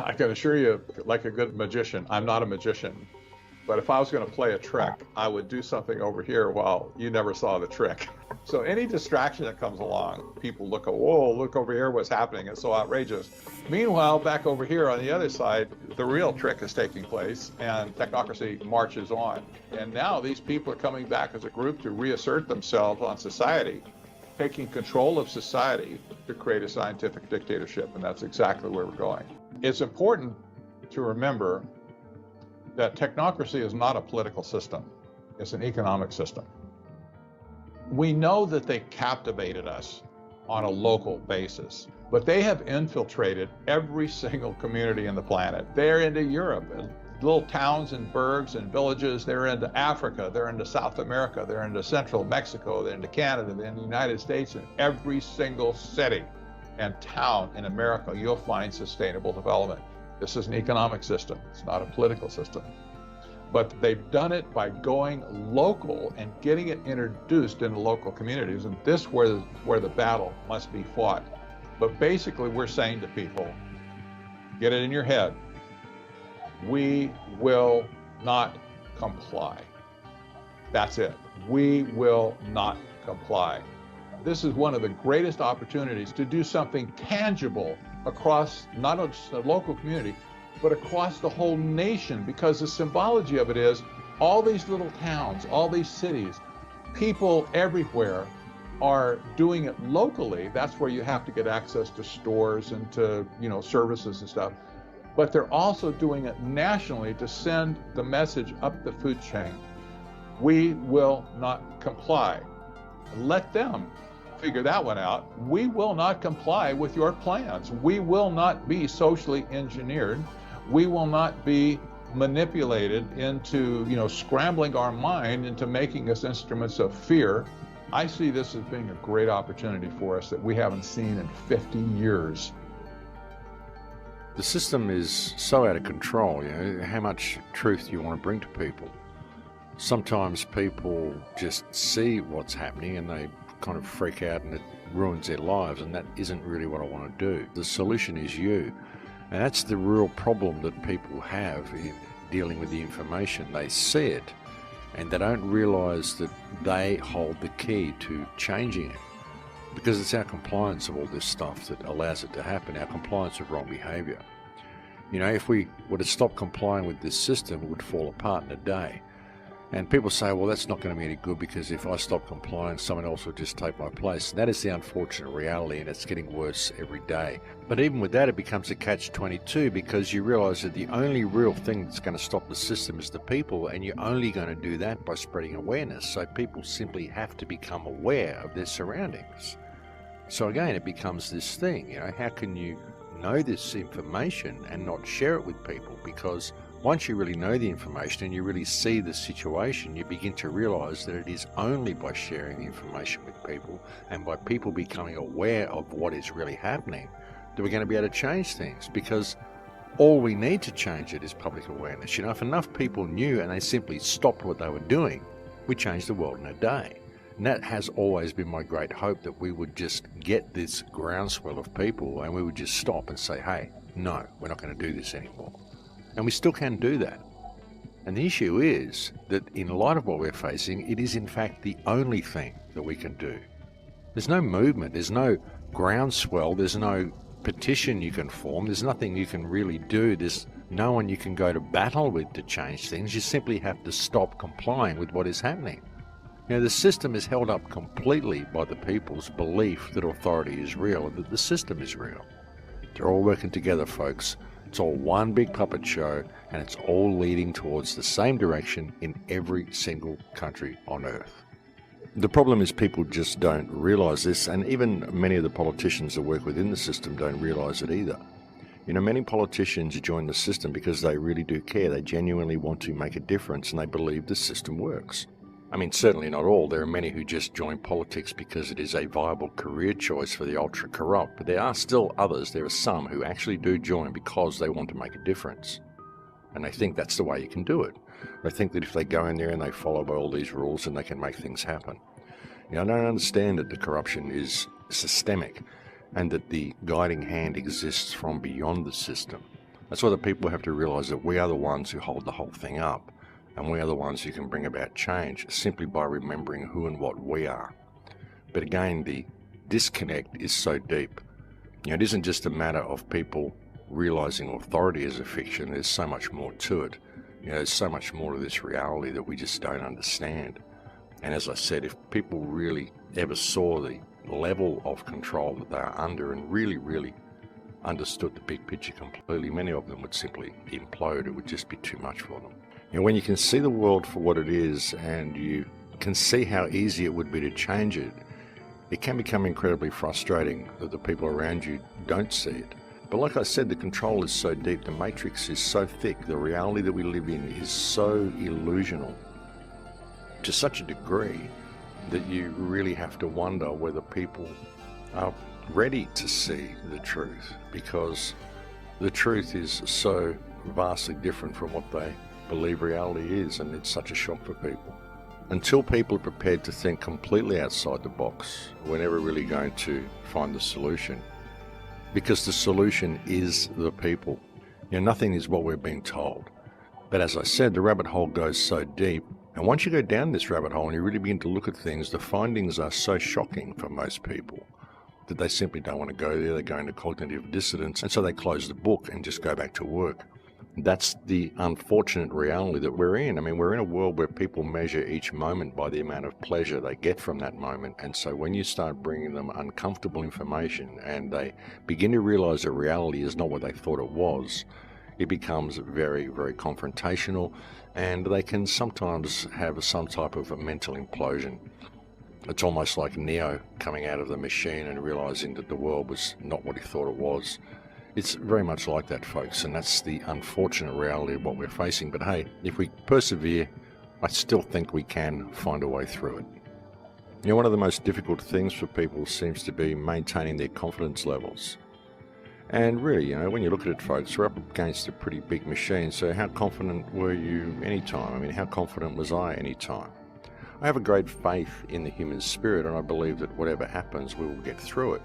I can assure you, like a good magician, I'm not a magician. But if I was going to play a trick, I would do something over here while you never saw the trick. So any distraction that comes along, people look, whoa, look over here, what's happening? It's so outrageous. Meanwhile, back over here on the other side, the real trick is taking place and technocracy marches on. And now these people are coming back as a group to reassert themselves on society, taking control of society to create a scientific dictatorship. And that's exactly where we're going. It's important to remember that technocracy is not a political system, it's an economic system. We know that they captivated us on a local basis, but they have infiltrated every single community on the planet. They're into Europe, little towns and burgs and villages. They're into Africa, they're into South America, they're into Central Mexico, they're into Canada, they're in the United States. In every single city and town in America, you'll find sustainable development. This is an economic system, it's not a political system. But they've done it by going local and getting it introduced into local communities, and this is where the battle must be fought. But basically we're saying to people, get it in your head, we will not comply. That's it. We will not comply. This is one of the greatest opportunities to do something tangible across not just the local community, but across the whole nation, because the symbology of it is all these little towns, all these cities, people everywhere are doing it locally. That's where you have to get access to stores and to, services and stuff. But they're also doing it nationally to send the message up the food chain. We will not comply. Let them figure that one out. We will not comply with your plans. We will not be socially engineered. We will not be manipulated into, scrambling our mind into making us instruments of fear. I see this as being a great opportunity for us that we haven't seen in 50 years. The system is so out of control. How much truth do you want to bring to people? Sometimes people just see what's happening and they kind of freak out and it ruins their lives, and that isn't really what I want to do. The solution is you. And that's the real problem that people have in dealing with the information. They see it and they don't realize that they hold the key to changing it, because it's our compliance of all this stuff that allows it to happen, our compliance of wrong behavior. If we were to stop complying with this system, it would fall apart in a day. And people say, well, that's not going to be any good, because if I stop complying, someone else will just take my place. And that is the unfortunate reality, and it's getting worse every day. But even with that, it becomes a catch-22, because you realize that the only real thing that's going to stop the system is the people, and you're only going to do that by spreading awareness. So people simply have to become aware of their surroundings. So again, it becomes this thing, how can you know this information and not share it with people? Because once you really know the information and you really see the situation, you begin to realize that it is only by sharing the information with people and by people becoming aware of what is really happening that we're going to be able to change things. Because all we need to change it is public awareness. If enough people knew and they simply stopped what they were doing, we change the world in a day. And that has always been my great hope, that we would just get this groundswell of people and we would just stop and say, hey, no, we're not going to do this anymore. And we still can do that. And the issue is that in light of what we're facing, it is in fact the only thing that we can do. There's no movement, there's no groundswell, there's no petition you can form, there's nothing you can really do, there's no one you can go to battle with to change things. You simply have to stop complying with what is happening. The system is held up completely by the people's belief that authority is real and that the system is real. They're all working together, folks. It's all one big puppet show, and it's all leading towards the same direction in every single country on Earth. The problem is people just don't realize this, and even many of the politicians that work within the system don't realize it either. Many politicians join the system because they really do care. They genuinely want to make a difference, and they believe the system works. Certainly not all. There are many who just join politics because it is a viable career choice for the ultra-corrupt, but there are still others, there are some who actually do join because they want to make a difference. And they think that's the way you can do it. They think that if they go in there and they follow by all these rules, then they can make things happen. I don't understand that the corruption is systemic and that the guiding hand exists from beyond the system. That's why the people have to realize that we are the ones who hold the whole thing up, and we are the ones who can bring about change simply by remembering who and what we are. But again, the disconnect is so deep. It isn't just a matter of people realizing authority is a fiction. There's so much more to it. There's so much more to this reality that we just don't understand. And as I said, if people really ever saw the level of control that they are under and really understood the big picture completely, many of them would simply implode. It would just be too much for them. When you can see the world for what it is and you can see how easy it would be to change it, it can become incredibly frustrating that the people around you don't see it. But like I said, the control is so deep, the matrix is so thick, the reality that we live in is so illusional to such a degree that you really have to wonder whether people are ready to see the truth, because the truth is so vastly different from what they believe reality is, and it's such a shock for people. Until people are prepared to think completely outside the box, we're never really going to find the solution, because the solution is the people. Nothing is what we're being told. But as I said, the rabbit hole goes so deep, and once you go down this rabbit hole and you really begin to look at things, the findings are so shocking for most people that they simply don't want to go there. They go into cognitive dissonance, and so they close the book and just go back to work. That's the unfortunate reality that we're in. We're in a world where people measure each moment by the amount of pleasure they get from that moment. And so when you start bringing them uncomfortable information and they begin to realize that reality is not what they thought it was, it becomes very, very confrontational, and they can sometimes have some type of a mental implosion. It's almost like Neo coming out of the machine and realizing that the world was not what he thought it was. It's very much like that, folks, and that's the unfortunate reality of what we're facing. But hey, if we persevere, I still think we can find a way through it. One of the most difficult things for people seems to be maintaining their confidence levels. And really, when you look at it, folks, we're up against a pretty big machine, so how confident were you any time? How confident was I any time? I have a great faith in the human spirit, and I believe that whatever happens, we will get through it.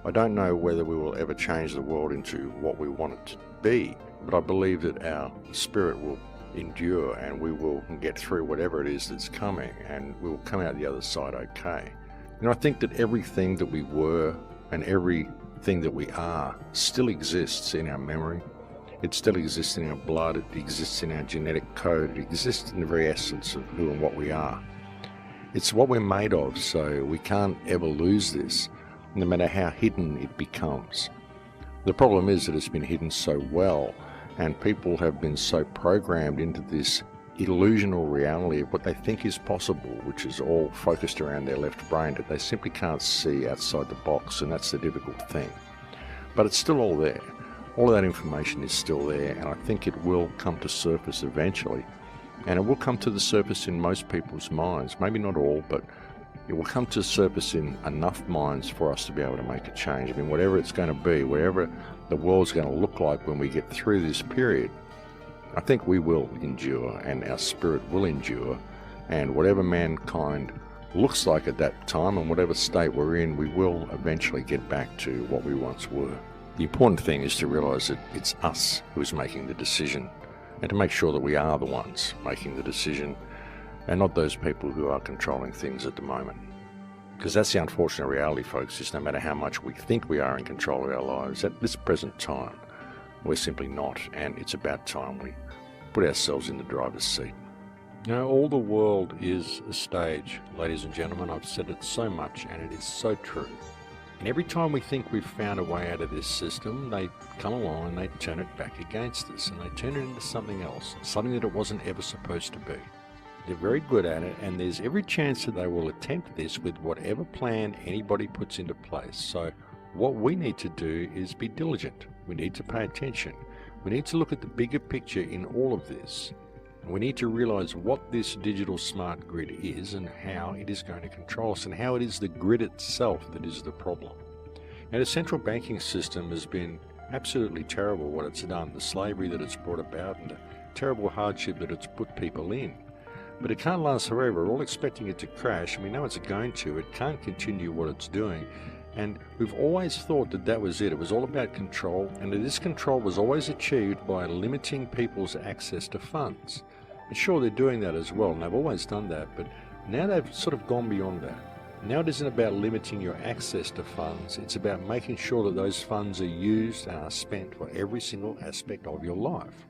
I don't know whether we will ever change the world into what we want it to be, but I believe that our spirit will endure and we will get through whatever it is that's coming, and we will come out the other side okay. I think that everything that we were and everything that we are still exists in our memory. It still exists in our blood. It exists in our genetic code. It exists in the very essence of who and what we are. It's what we're made of, so we can't ever lose this, no matter how hidden it becomes. The problem is that it's been hidden so well, and people have been so programmed into this illusional reality of what they think is possible, which is all focused around their left brain, that they simply can't see outside the box, and that's the difficult thing. But it's still all there. All of that information is still there, and I think it will come to surface eventually. And it will come to the surface in most people's minds. Maybe not all, but it will come to the surface in enough minds for us to be able to make a change. Whatever it's going to be, whatever the world's going to look like when we get through this period, I think we will endure, and our spirit will endure, and whatever mankind looks like at that time and whatever state we're in, we will eventually get back to what we once were. The important thing is to realize that it's us who's making the decision, and to make sure that we are the ones making the decision and not those people who are controlling things at the moment. Because that's the unfortunate reality, folks, is no matter how much we think we are in control of our lives, at this present time, we're simply not, and it's about time we put ourselves in the driver's seat. All the world is a stage, ladies and gentlemen. I've said it so much, and it is so true. And every time we think we've found a way out of this system, they come along and they turn it back against us, and they turn it into something else, something that it wasn't ever supposed to be. They're very good at it, and there's every chance that they will attempt this with whatever plan anybody puts into place. So what we need to do is be diligent. We need to pay attention. We need to look at the bigger picture in all of this. We need to realize what this digital smart grid is and how it is going to control us, and how it is the grid itself that is the problem. Now, the central banking system has been absolutely terrible what it's done, the slavery that it's brought about and the terrible hardship that it's put people in. But it can't last forever. We're all expecting it to crash, and we know it's going to. It can't continue what it's doing. And we've always thought that that was it. It was all about control, and that this control was always achieved by limiting people's access to funds. And sure, they're doing that as well, and they've always done that, but now they've sort of gone beyond that. Now it isn't about limiting your access to funds, it's about making sure that those funds are used and are spent for every single aspect of your life.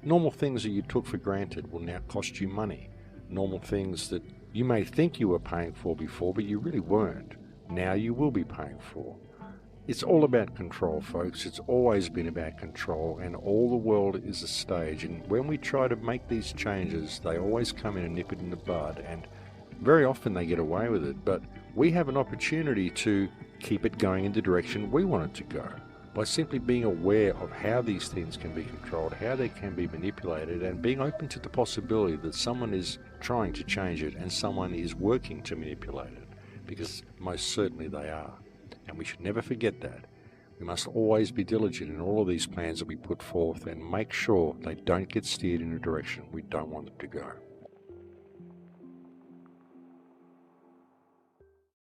Normal things that you took for granted will now cost you money. Normal things that you may think you were paying for before, but you really weren't. Now you will be paying for. It's all about control, folks. It's always been about control, and all the world is a stage. And when we try to make these changes, they always come in and nip it in the bud, and very often they get away with it. But we have an opportunity to keep it going in the direction we want it to go by simply being aware of how these things can be controlled, how they can be manipulated, and being open to the possibility that someone is trying to change it and someone is working to manipulate it, because most certainly they are. And we should never forget that. We must always be diligent in all of these plans that we put forth and make sure they don't get steered in a direction we don't want them to go.